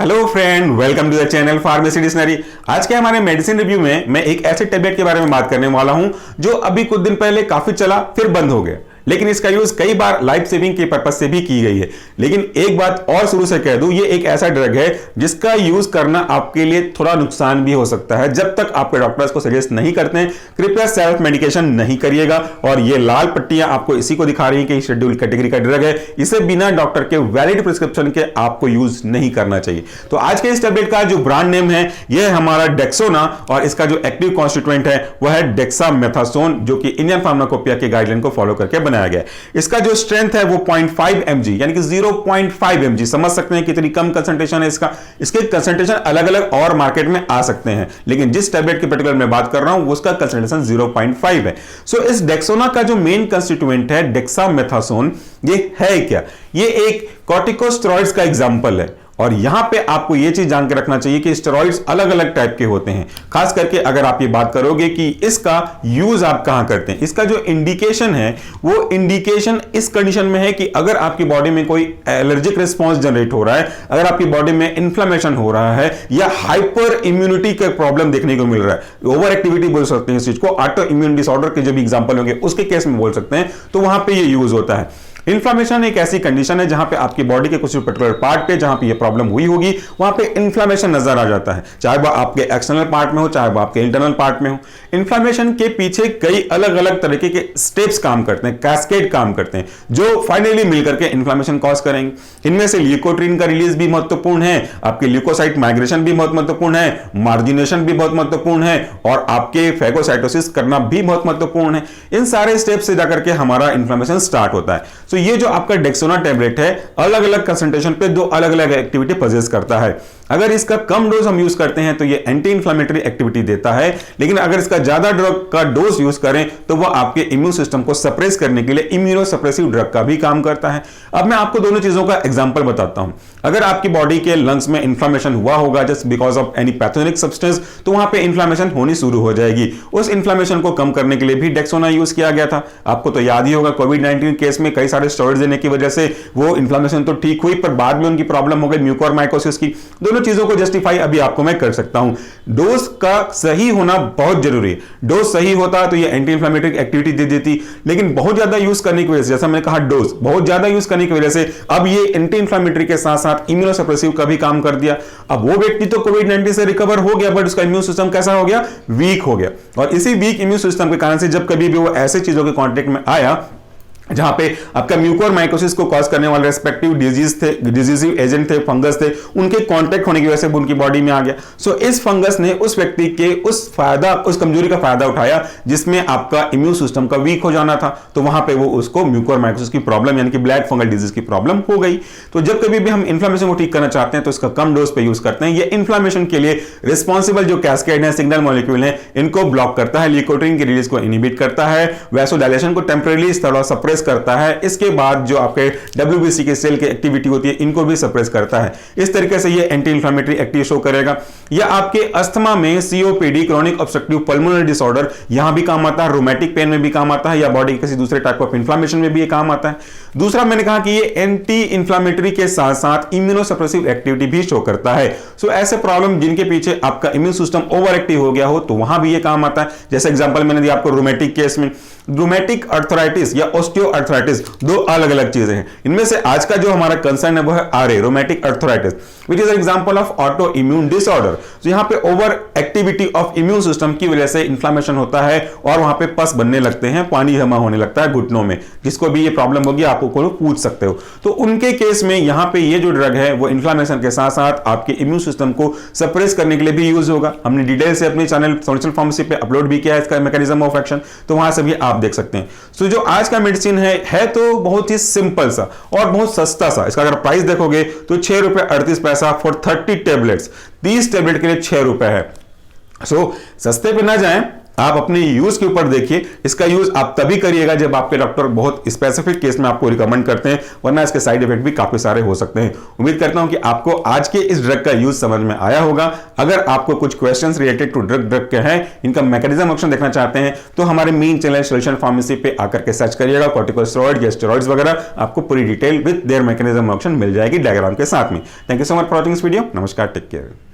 Hello friend, welcome to the channel pharmacy dictionary. आज के हमारे मेडिसिन रिव्यू में मैं एक ऐसे टेबलेट के बारे में बात करने वाला हूं जो अभी कुछ दिन पहले काफी चला फिर बंद हो गया, लेकिन इसका यूज कई बार लाइफ सेविंग के पर्पज से भी की गई है। लेकिन एक बात और शुरू से कह दूं, ये एक ऐसा ड्रग है जिसका यूज करना आपके लिए थोड़ा नुकसान भी हो सकता है। जब तक आपके डॉक्टर्स को सजेस्ट नहीं करते हैं, कृपया सेल्फ मेडिकेशन नहीं करिएगा। और ये लाल पट्टियां आपको इसी को दिखा रही हैं कि शेड्यूल कैटेगरी का ड्रग है, इसे बिना डॉक्टर के वैलिड प्रिस्क्रिप्शन के आपको यूज नहीं करना चाहिए। तो आज के इस टेबलेट का जो ब्रांड नेम है यह हमारा डेक्सोना, और इसका जो एक्टिव कॉन्स्टिट्यूएंट है वह है डेक्सामेथासोन, जो कि इंडियन फार्माकोपिया के गाइडलाइन को फॉलो करके बनाया गया। इसका जो स्ट्रेंथ है वो 0.5 mg यानी कि 0.5 mg, समझ सकते हैं कितनी कम कंसंट्रेशन है इसका। इसके कंसंट्रेशन अलग अलग और मार्केट में आ सकते हैं, लेकिन जिस टैबलेट के पर्टिकुलर मैं बात कर रहा हूं उसका कंसंट्रेशन 0.5 है। सो इस डेक्सोना का जो मेन कंस्टिट्यूएंट है डेक्सामेथासोन, ये है क्या? ये एक कॉर्टिकोस्टेरॉइड्स का एग्जांपल है। और यहां पे आपको यह चीज जान के रखना चाहिए कि स्टेरॉइड्स अलग अलग टाइप के होते हैं। खास करके अगर आप ये बात करोगे कि इसका यूज आप कहां करते हैं, इसका जो इंडिकेशन है वो इंडिकेशन इस कंडीशन में है कि अगर आपकी बॉडी में कोई एलर्जिक रिस्पॉन्स जनरेट हो रहा है, अगर आपकी बॉडी में इन्फ्लेमेशन हो रहा है, या हाइपर इम्यूनिटी का प्रॉब्लम देखने को मिल रहा है, ओवर एक्टिविटी बोल सकते हैं इस चीज को, ऑटो इम्यून डिसऑर्डर के जो भी एग्जाम्पल होंगे उसके केस में बोल सकते हैं, तो वहां पर यह यूज होता है। इन्फ्लेमेशन एक ऐसी कंडीशन है जहां पे आपकी बॉडी के कुछ पर्टिकुलर पार्ट पे जहां पे ये प्रॉब्लम हुई होगी वहां पे इन्फ्लेमेशन नजर आ जाता है, चाहे वो आपके एक्सटर्नल पार्ट में हो चाहे वो आपके इंटरनल पार्ट में हो। इन्फ्लेमेशन के पीछे कई अलग अलग तरीके के स्टेप्स काम करते हैं, कैस्केड काम करते हैं, जो फाइनली मिलकर के इन्फ्लेमेशन कॉज करेंगे। इनमें से ल्यूकोट्रीन का रिलीज भी महत्वपूर्ण है, आपके ल्यूकोसाइट माइग्रेशन भी बहुत महत्वपूर्ण है, मार्जिनेशन भी बहुत महत्वपूर्ण है, और आपके फैगोसाइटोसिस करना भी बहुत महत्वपूर्ण है। इन सारे स्टेप से जाकर के हमारा इन्फ्लेमेशन स्टार्ट होता है। तो ये जो आपका डेक्सोना टैबलेट है अलग अलग कंसंट्रेशन पे दो अलग अलग एक्टिविटी पजेस करता है। अगर इसका कम डोज हम यूज करते हैं तो ये एंटी इंफ्लेमेटरी एक्टिविटी देता है, लेकिन अगर इसका ज्यादा ड्रग का डोज यूज करें तो वह आपके इम्यून सिस्टम को सप्रेस करने के लिए इम्यूनोसप्रेसिव ड्रग का भी काम करता है। अब मैं आपको दोनों चीजों का एग्जांपल बताता हूं। अगर आपकी बॉडी के लंग्स में इंफ्लेमेशन हुआ होगा just because of any pathogenic substance, तो वहां पे इंफ्लेमेशन होनी शुरू हो जाएगी। उस इंफ्लेमेशन को कम करने के लिए भी डेक्सोना यूज किया गया था। आपको तो याद ही होगा, कोविड-19 केस में कई सारे स्टेरॉइड्स देने की वजह से वो इंफ्लेमेशन तो ठीक हुई, पर बाद में उनकी प्रॉब्लम हो गई म्यूकोरमाइकोसिस की। दोनों चीजों को जस्टिफाई अभी आपको मैं कर सकता हूं। डोज का सही होना बहुत जरूरी है। डोज सही होता तो ये एंटी इंफ्लेमेटरी एक्टिविटी दे देती, लेकिन बहुत ज्यादा यूज करने की वजह से, जैसा मैंने कहा, डोज बहुत ज्यादा यूज करने की वजह से अब ये एंटी इंफ्लेमेटरी के साथ साथ इम्यूनोसप्रेसिव का भी काम कर दिया। अब वो व्यक्ति तो कोविड-19 से रिकवर हो गया, बट उसका इम्यून सिस्टम कैसा हो गया? वीक हो गया। और इसी वीक इम्यून सिस्टम के कारण से जब कभी भी वो ऐसे चीजों के कांटेक्ट में आया जहां पे आपका म्यूकोरमाइकोसिस को कॉज करने वाले रेस्पेक्टिव डिजीजिव एजेंट थे, फंगस थे, उनके कांटेक्ट होने की वजह से उनकी बॉडी में आ गया। सो इस फंगस ने उस व्यक्ति के उस कमजोरी का फायदा उठाया जिसमें आपका इम्यून सिस्टम का वीक हो जाना था, तो वहां पे वो उसको म्यूकोरमाइकोसिस की प्रॉब्लम यानी कि ब्लैक फंगल डिजीज की प्रॉब्लम हो गई। तो जब कभी भी हम इन्फ्लेमेशन को ठीक करना चाहते हैं तो इसका कम डोज पे यूज करते हैं। ये इन्फ्लेमेशन के लिए रिस्पॉन्सिबल जो कैस्केड है, सिग्नल मॉलिक्यूल है, इनको ब्लॉक करता है, ल्यूकोट्रीन की रिलीज को इनहिबिट करता है, वैसोडायलेशन को टेम्परेरी थोड़ा सप्रेस करता है। इसके बाद जो आपके WBC के सेल की एक्टिविटी होती है इनको भी सप्रेस करता है। इस तरीके से ये एंटी इंफ्लेमेटरी एक्टिव शो करेगा। या आपके अस्थमा में COPD, chronic obstructive pulmonary disorder, यहां भी काम आता है, रोमैटिक पेन में भी काम आता है, या बॉडी के किसी दूसरे टाइप ऑफ इंफ्लेमेशन में भी ये काम आता है। दूसरा, मैंने कहा कि ये एंटी इंफ्लेमेटरी के साथ साथ इम्यूनोसप्रेसिव एक्टिविटी भी शो करता है। सो ऐसे प्रॉब्लम जिनके पीछे आपका इम्यून सिस्टम ओवर एक्टिव हो गया हो तो वहां भी ये काम आता है। जैसे एग्जांपल मैंने दिया आपको रोमैटिक केस में। रूमेटिक अर्थराइटिस या ऑस्टियोआर्थराइटिस दो अलग अलग चीजें हैं। इनमें से आज का जो हमारा कंसर्न है वो है RA, rheumatic arthritis, which is an example of auto immune disorder. तो यहां पे over activity of immune system की वजह से इंफ्लेमेशन होता है और वहां पे पस बनने लगते हैं, पानी जमा होने लगता है घुटनों में। जिसको भी ये प्रॉब्लम होगी आपको को पूछ सकते हो। तो उनके केस में यहां पे ये जो ड्रग है वो इंफ्लेमेशन के साथ साथ आपके इम्यून सिस्टम को सप्रेस करने के लिए भी यूज होगा। हमने डिटेल से अपने चैनल सोल्यूशन फार्मेसी पे अपलोड भी किया है इसका मैकेनिज्म ऑफ एक्शन, तो वहां से भी आप देख सकते हैं। तो जो आज का मेडिसिन है तो बहुत ही सिंपल सा और बहुत सस्ता सा। इसका अगर प्राइस देखोगे तो ₹6.38 फॉर 30 टेबलेट्स। 30 टेबलेट के लिए ₹6 है। सो सस्ते पे ना जाएं, आप अपने यूज के ऊपर देखिए। इसका यूज आप तभी करिएगा जब आपके डॉक्टर बहुत स्पेसिफिक केस में आपको रिकमेंड करते हैं, वरना इसके साइड इफेक्ट भी काफी सारे हो सकते हैं। उम्मीद करता हूं कि आपको आज के इस ड्रग का यूज समझ में आया होगा। अगर आपको कुछ क्वेश्चंस रिलेटेड टू ड्रग के हैं, इनका मैकेनिज्म ऑप्शन देखना चाहते हैं, तो हमारे मेन चैनल सॉल्यूशन फार्मेसी पे आकर के सर्च करिएगा। कॉर्टिकोस्टेरॉइड या स्टेरॉइड्स वगैरह आपको पूरी detail with their mechanism option मिल जाएगी डायग्राम के साथ में। Thank you so much for watching this video. नमस्कार, टेक केयर।